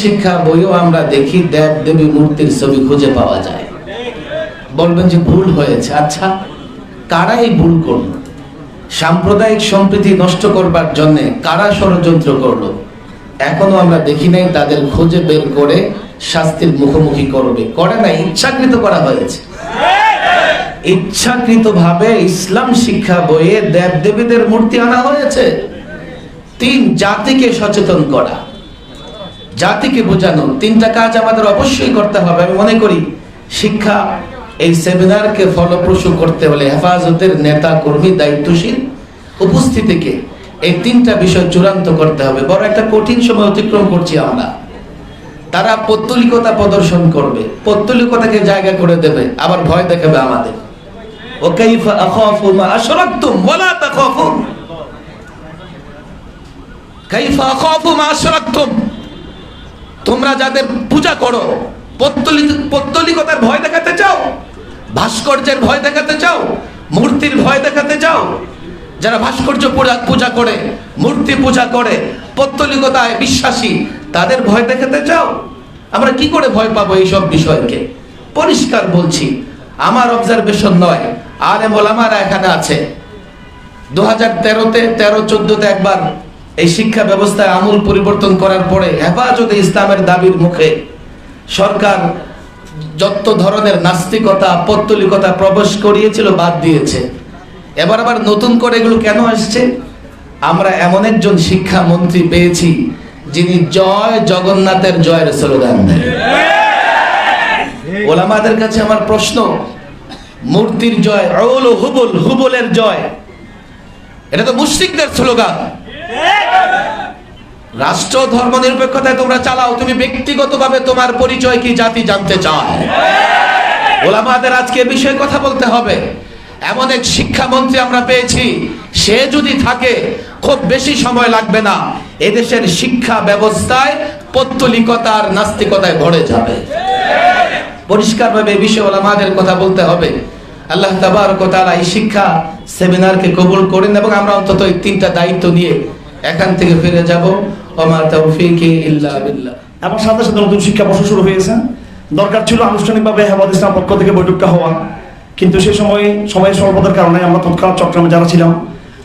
শিক্ষা বইও আমরা দেখি দেব দেবী মূর্তির ছবি খুঁজে পাওয়া যায়। বলবেন যে ভুল হয়েছে। আচ্ছা, কারা এই ভুল করলো? সাম্প্রদায়িক সম্প্রীতি নষ্ট করবার জন্য কারা ষড়যন্ত্র করলো? এখনো আমরা দেখি নাই তাদের খুঁজে বের করে শাস্তির মুখোমুখি করবে। করে না, ইচ্ছাকৃত করা হয়েছে। ইচ্ছাকৃতভাবে ইসলাম শিক্ষা বইয়ে দেব দেবীদের মূর্তি আনা হয়েছে। 3, জাতিকে সচেতন করা, জাতিকে বোঝানো। 3টা কাজ আমাদের অবশ্যই করতে হবে। আমি মনে করি শিক্ষা এই সেমিনারকে ফলপ্রসূ করতে হলে হেফাজতের নেতা কর্মী দায়িত্বশীল উপস্থিতিকে এই 3টা বিষয় চূড়ান্ত করতে হবে। বড় একটা কঠিন সময় অতিক্রম করছি আমরা। তারা পৌত্তলিকতা প্রদর্শন করবে, পৌত্তলিকতাকে জায়গা করে দেবে, আবার ভয় দেখাবে আমাদের। ও কাইফা আখাফু মা আশরাকতুম ওয়ালা তাখাফুন, কাইফা আখাফু মা আশরাকতুম, তোমরা যাদের পূজা করো, পৌত্তলিকতার ভয় দেখাতে চাও, ভাস্কর্যের ভয় দেখাতে চাও, মূর্তির ভয় দেখাতে চাও, যারা ভাস্কর্য পূজা করে, মূর্তি পূজা করে, পৌত্তলিকতায় বিশ্বাসী, তাদের ভয় দেখাতে চাও। আমরা কি করে ভয় পাবো এইসব বিষয়কে? পরিষ্কার বলছি, আমার অবজারভেশন নয়, আলেম ওলামারা এখানে আছে। 2013-তে 13-14-তে একবার এই শিক্ষা ব্যবস্থায় আমূল পরিবর্তন করার পরে হেফাজতে ইসলামের দাবির মুখে সরকার যত ধরনের নাস্তিকতা, পৌত্তলিকতা প্রবেশ করিয়েছিল বাদ দিয়েছে। এবার আবার নতুন করে এগুলো কেন আসছে? আমরা এমন একজন শিক্ষামন্ত্রী পেয়েছি যিনি জয় জগন্নাথের জয়ের স্লোগান দেন। ওলামাদের কাছে আমার প্রশ্ন, মূর্তির জয়, হুবল, হুবলের জয়, এটা তো মুশরিকদের স্লোগান। রাষ্ট্র ধর্ম নিরপেক্ষতায় তোমরা চালাও, তুমি ব্যক্তিগতভাবে তোমার পরিচয় কি জাতি জানতে চায়? ওলামাদের আজকে এ বিষয়ে কথা বলতে হবে। এমন এক শিক্ষামন্ত্রী আমরা পেয়েছি, সে যদি থাকে খুব বেশি সময় লাগবে না, এদেশের শিক্ষা ব্যবস্থায় পৌত্তলিকতা আর নাস্তিকতায় ভরে যাবে। পরিষ্কারভাবে এই বিষয়ে ওলামাদের কথা বলতে হবে। আল্লাহ তাবারক ওয়া তাআলা এই শিক্ষা সেমিনারকে কবুল করেন এবং আমরা অন্তত এই 3টা দায়িত্ব নিয়ে এখান থেকে ফিরে যাব। ওমা তাওফীকি ইল্লা বিল্লাহ। এবং সাথে সাথে নতুন শিক্ষা বর্ষ শুরু হয়েছে। দরকার ছিল আনুষ্ঠানিকভাবে হেফাজত ইসলাম পক্ষ থেকে বৈঠকটা হওয়া, কিন্তু সেই সময়ের স্বল্পতার কারণে আমরা তৎকাল চট্টগ্রামে যারা ছিলাম,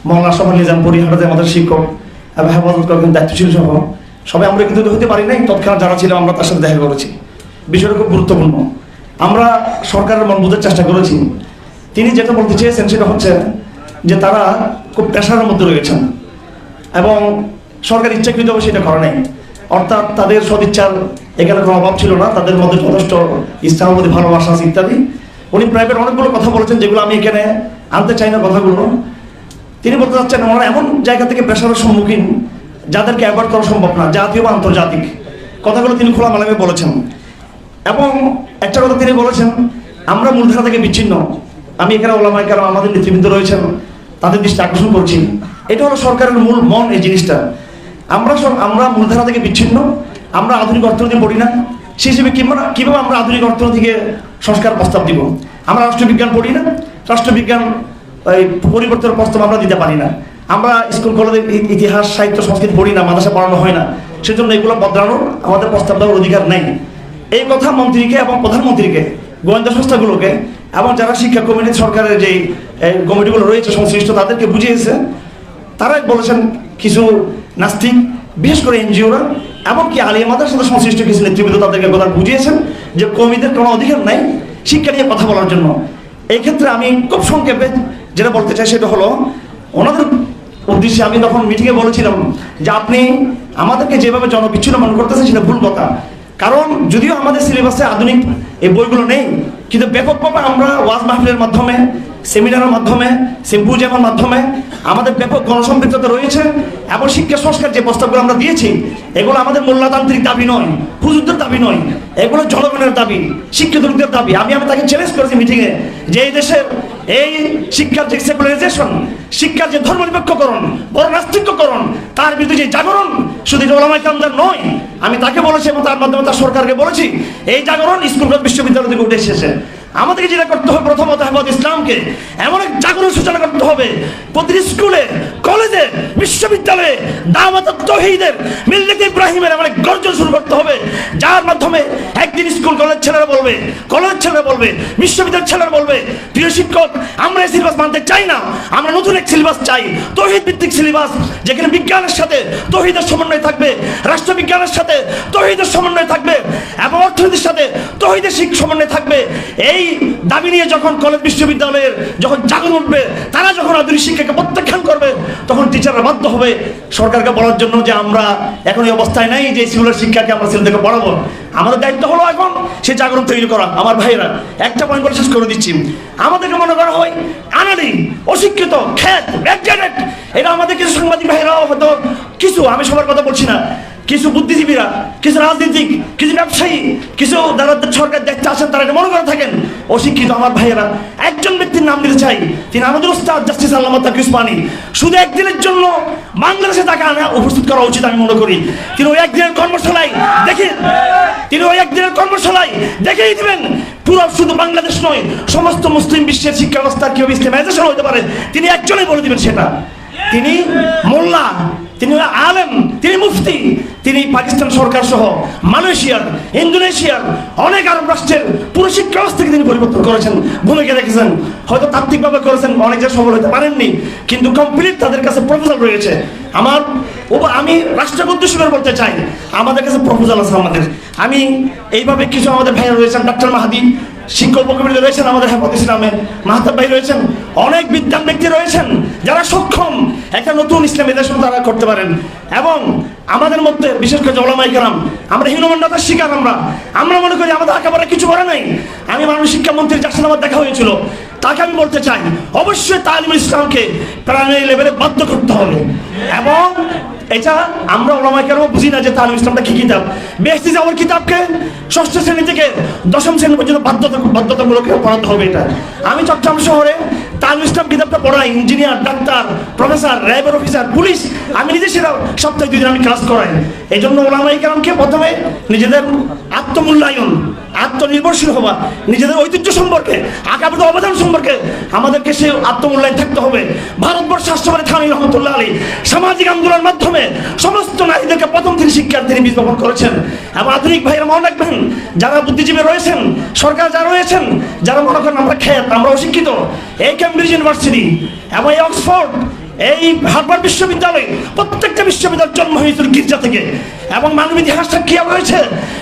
মহল্লা সভা নিজামপুরি হাটাতে আমাদের শিক্ষক এবং হেফাজত কয়েকজন দায়িত্বশীল সহ সবাই আমরা কিন্তু হতে পারি নাই। তৎকাল যারা ছিলাম আমরা তার সাথে দেখা করেছি। বিষয়টা খুব গুরুত্বপূর্ণ। আমরা সরকারের মন বোঝার চেষ্টা করেছি। তিনি যেটা বলতে চেয়েছেন সেটা হচ্ছে যে তারা খুব প্রেশারের মধ্যে রয়েছেন এবং সরকার ইচ্ছাকৃতভাবে সেটা করে নাই। অর্থাৎ তাদের সদিচ্ছার এখানে কোনো অভাব ছিল না, তাদের মধ্যে যথেষ্ট ইসলামের প্রতি ভালোবাসা আছে ইত্যাদি। উনি প্রাইভেট অনেকগুলো কথা বলেছেন যেগুলো আমি এখানে আনতে চাই না কথাগুলো। তিনি বলতে চাচ্ছেন ওনারা এমন জায়গা থেকে প্রেশারের সম্মুখীন যাদেরকে অ্যাভয়েড করা সম্ভব না, জাতীয় বা আন্তর্জাতিক। কথাগুলো তিনি খোলামেলাভাবে বলেছেন। এবং একটা কথা তিনি বলেছেন, আমরা মূলধারা থেকে বিচ্ছিন্ন। আমি এখানে ওলামায়ে কেরাম আমাদের নেতৃবৃন্দ রয়েছেন, তাদের দৃষ্টি আকর্ষণ করছি। এটা হলো সরকারের মূল মন এই জিনিসটা। আমরা মূলধারা থেকে বিচ্ছিন্ন, আমরা আধুনিক অর্থনীতি পড়ি না। সেই হিসেবে কিভাবে আমরা আধুনিক অর্থনীতিকে সংস্কার প্রস্তাব দিব? আমরা রাষ্ট্রবিজ্ঞান পড়ি না, রাষ্ট্রবিজ্ঞান পরিবর্তনের প্রস্তাব আমরা দিতে পারি না। আমরা স্কুল কলেজের ইতিহাস, সাহিত্য, সংস্কৃতি পড়ি না, মাদ্রাসা পড়ানো হয় না। সেজন্য এগুলো বদলানোর আমাদের প্রস্তাব দেওয়ার অধিকার নেই। এই কথা মন্ত্রীকে এবং প্রধানমন্ত্রীকে, গোয়েন্দা সংস্থাগুলোকে এবং যারা শিক্ষা কমিটি, সরকারের যে কমিটিগুলো রয়েছে সংশ্লিষ্ট, তাদেরকে বুঝিয়েছে। তারাই বলেছেন কিছু নাস্তিক, বিশেষ করে এনজিওরা, এমনকি আলিমাদের সাথে সংশ্লিষ্ট কিছু নেতৃবৃন্দ তাদেরকে কথা বুঝিয়েছেন যে কমিদের কোনো অধিকার নাই শিক্ষা নিয়ে কথা বলার জন্য। এই ক্ষেত্রে আমি খুব সংক্ষেপে যেটা বলতে চাই সেটা হলো, ওনাদের উদ্দেশ্যে আমি তখন মিটিংয়ে বলেছিলাম যে আপনি আমাদেরকে যেভাবে জনবিচ্ছিন্ন মনে করতেছেন সেটা ভুল কথা। কারণ যদিও আমাদের সিলেবাসে আধুনিক এই বইগুলো নেই, কিন্তু ব্যাপকভাবে আমরা ওয়াজ মাহফিলের মাধ্যমে, সেমিনারের মাধ্যমে, সিম্পোজিয়ামের মাধ্যমে আমাদের ব্যাপক গণসম্পৃক্ততা রয়েছে। এবং শিক্ষা সংস্কার যে প্রস্তাবগুলো আমরা দিয়েছি, এগুলো আমাদের মোল্লাতান্ত্রিক দাবি নয়, হুজুরদের দাবি নয়, এগুলো জনগণের দাবি, শিক্ষিত লোকদের দাবি। আমি তাকে চ্যালেঞ্জ করেছি মিটিংয়ে যে এই দেশের এই শিক্ষার যে সেকুলারাইজেশন, শিক্ষার যে ধর্মনিরপেক্ষকরণ, বড় নাস্তিক্যকরণ, তার বিরুদ্ধে যে জাগরণ শুধু ওলামায়ে কেরামদের নয়, আমি তাকে বলেছি এবং তার মাধ্যমে তার সরকারকে বলেছি, এই জাগরণ স্কুল কলেজ বিশ্ববিদ্যালয় থেকে উঠে এসেছে। আমাদেরকে যেটা করতে হবে, প্রথমত হেফাজত ইসলামকে এমন এক জাগরণ সূচনা করতে হবে, প্রতিটি স্কুলে, কলেজে, বিশ্ববিদ্যালয়ে দাওয়াত তাওহীদের, মিল্লাত ইব্রাহিমের এমন এক গর্জন শুরু করতে হবে যার মাধ্যমে একদিন স্কুল কলেজ ছেলেরা বলবে, কলেজ ছেলেরা বলবে, বিশ্ববিদ্যালয়ের ছেলেরা বলবে, প্রিয় শিক্ষক আমরা এই সিলেবাস মানতে চাই না, আমরা নতুন এক সিলেবাস চাই, তৌহিদ ভিত্তিক সিলেবাস, যেখানে বিজ্ঞানের সাথে তৌহিদের সমন্বয় থাকবে, রাষ্ট্রবিজ্ঞানের সাথে তৌহিদের সমন্বয় থাকবে এবং অর্থনীতির সাথে তৌহিদের সমন্বয় থাকবে। এই দাবি নিয়ে যখন কলেজ বিশ্ববিদ্যালয়ের যখন জাগরণ উঠবে, তারা যখন আধুনিক শিক্ষাকে প্রত্যাখ্যান করবে, তখন টিচাররা বাধ্য হবে সরকারকে বলার জন্য যে আমরা এখন এই অবস্থায় নাই যে স্কুলের শিক্ষাকে আমরা ছেলেদেরকে পড়াবো। আমাদের দায়িত্ব হলো এখন সেই জাগরণ তৈরি করা। আমার ভাইয়েরা, একটা পয়েন্ট বলে শেষ করে দিচ্ছি, আমাদেরকে মনে করা হয় আনাড়ি, অশিক্ষিত, খ্যাত, ব্যাকডেটেড। এটা আমাদের কিছু সাংবাদিক ভাইয়েরাও হয়তো কিছু, আমি সবার কথা বলছি না, কিছু বুদ্ধিজীবীরা, কিছু রাজনীতিক, কিছু ব্যবসায়ী, কিছু যারা সরকার দেখতে আসেন তারা এটা মনে করে থাকেন অশিক্ষিত। আমার ভাইয়েরা, একজন ব্যক্তির নাম দিতে চাই, তিনি আমাদের উস্তাদ জাস্টিস আল্লামা তাকি উসমানী। শুধু একদিনের জন্য বাংলাদেশে তাকে উপস্থিত করা উচিত আমি মনে করি। তিনি ওই একদিনের কর্মশালায় দেখেই দিবেন পুরো শুধু বাংলাদেশ নয়, সমস্ত মুসলিম বিশ্বের শিক্ষা ব্যবস্থার কিভাবে ইসলামাইজেশন হতে পারে তিনি একজনই বলে দিবেন সেটা। তিনি মোল্লা, তিনি আলেম, তিনি মুফতি, তিনি পাকিস্তান সরকার সহ মালয়েশিয়ার, ইন্দোনেশিয়ার অনেক আরব রাষ্ট্রের পুরো শিক্ষা ব্যবস্থাকে তিনি পরিবর্তন করেছেন, ভূমিকা রেখেছেন। হয়তো তাত্ত্বিকভাবে করেছেন, অনেক জায়গায় সফল হতে পারেননি, কিন্তু কমপ্লিট তাদের কাছে প্রপোজাল রয়েছে। আমি রাষ্ট্রকে উদ্দেশ্য করে বলতে চাই, আমাদের কাছে প্রপোজাল আছে। আমি এইভাবে কিছু আমাদের ভাইরা রয়েছেন, ডাক্তার মাহাদি, শিক্ষক উপকমিটি রয়েছেন, আমাদের হেফাজত ইসলামে মাহতাব ভাই রয়েছেন, অনেক বিদ্যান ব্যক্তি রয়েছেন যারা সক্ষম একটা নতুন ইসলামাইজেশন তারা করতে পারেন। এবং আমাদের মধ্যে বিশেষ করে ওলামায়ে কেরাম, আমরা হীনমন্যতার শিকার। আমরা মনে করি আমাদের একেবারে কিছু করে নাই। আমি মাননীয় শিক্ষামন্ত্রী যার সাথে আমার দেখা হয়েছিল, তাকে আমি বলতে চাই অবশ্যই তালিমুল ইসলামকে প্রাইমারি লেভেলে বাধ্য করতে হবে। এবং এটা আমরা ওলামায়ে কেরাম বুঝি না যে তালিমুল ইসলামটা কি কিতাব। বেহেশতি যাওয়ার কিতাবকে ষষ্ঠ শ্রেণী থেকে দশম শ্রেণী পর্যন্ত বাধ্যতামূলক পড়াতে হবে। এটা আমি চট্টগ্রাম শহরে তালিমুল ইসলাম কিতাবটা পড়াই, ইঞ্জিনিয়ার, ডাক্তার, প্রফেসর, র্যাবের অফিসার, পুলিশ, আমি নিজে সেটা সপ্তাহে 2 দিন আমি ক্লাস করাই। এই জন্য ওলামায়ে কেরামকে প্রথমে নিজেদের আত্মমূল্যায়ন, আত্মনির্ভরশীল হওয়া, নিজেদের ঐতিহ্য সম্পর্কে, আকাবিদের অবদান সম্পর্কে আমাদেরকে সে আত্মমূল্যায়ন থাকতে হবে। ভারতবর্ষ রাষ্ট্রপতি থানি রহমতুল্লাহ আলী সামাজিক আন্দোলনের মাধ্যমে সমস্ত নারীদেরকে প্রথম তিনি শিক্ষার তিনি বীজ বপন করেছেন। এবং আধুনিক ভাইয়েরা মনে রাখবেন, যারা বুদ্ধিজীবী রয়েছেন, সরকার যারা রয়েছেন, যারা মনে করেন আমরা খ্যাত, আমরা অশিক্ষিত, এই কেমব্রিজ ইউনিভার্সিটি এবং এই অক্সফোর্ড, এই হার্ভার্ড বিশ্ববিদ্যালয়, প্রত্যেকটা বিশ্ববিদ্যালয়ের জন্ম হয়েছিল গির্জা থেকে। এবং মানব ইতিহাসটা কি হয়েছে,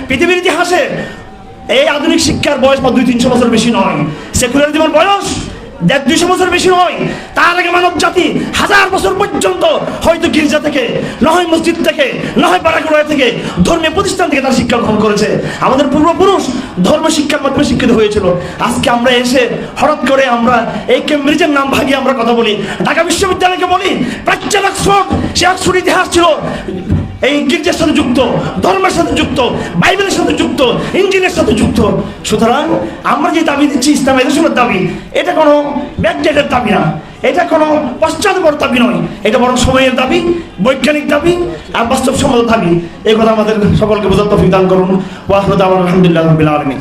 পৃথিবীর ইতিহাসে এই আধুনিক শিক্ষার বয়স 200-300 বছর বেশি নয়, সেকুলারিজমের বয়স 150-200 বছর বেশি নয়। তার আগে মানব জাতি 1000 বছর পর্যন্ত হয়তো গির্জা থেকে, নয় মসজিদ থেকে, নয় বারাগুড়া থেকে, ধর্মীয় প্রতিষ্ঠান থেকে তার শিক্ষা গ্রহণ করেছে। আমাদের পূর্বপুরুষ ধর্ম শিক্ষার মাধ্যমে শিক্ষিত হয়েছিল। আজকে আমরা এসে হঠাৎ করে আমরা এই কেমব্রিজের নাম ভাগিয়ে আমরা কথা বলি, ঢাকা বিশ্ববিদ্যালয়কে বলি প্রাচ্যের অক্সফোর্ড। সে অক্সফোর্ড ইতিহাস ছিল এই গির্জার সাথে যুক্ত, ধর্মের সাথে যুক্ত, বাইবেলের সাথে যুক্ত, ইঞ্জিনের সাথে যুক্ত। সুতরাং আমরা যে দাবি দিচ্ছি ইসলামাইজেশনের দাবি, এটা কোনো ব্যাকডেটের দাবি না, এটা কোনো পশ্চাৎপর দাবি নয়, এটা বরং সময়ের দাবি, বৈজ্ঞানিক দাবি আর বাস্তবসম্মত দাবি। এই কথা আমাদের সকলকে বোঝার তৌফিক দান করুন। ওয়া আখিরু দাওয়ানা আলহামদুলিল্লাহি রাব্বিল আলামিন।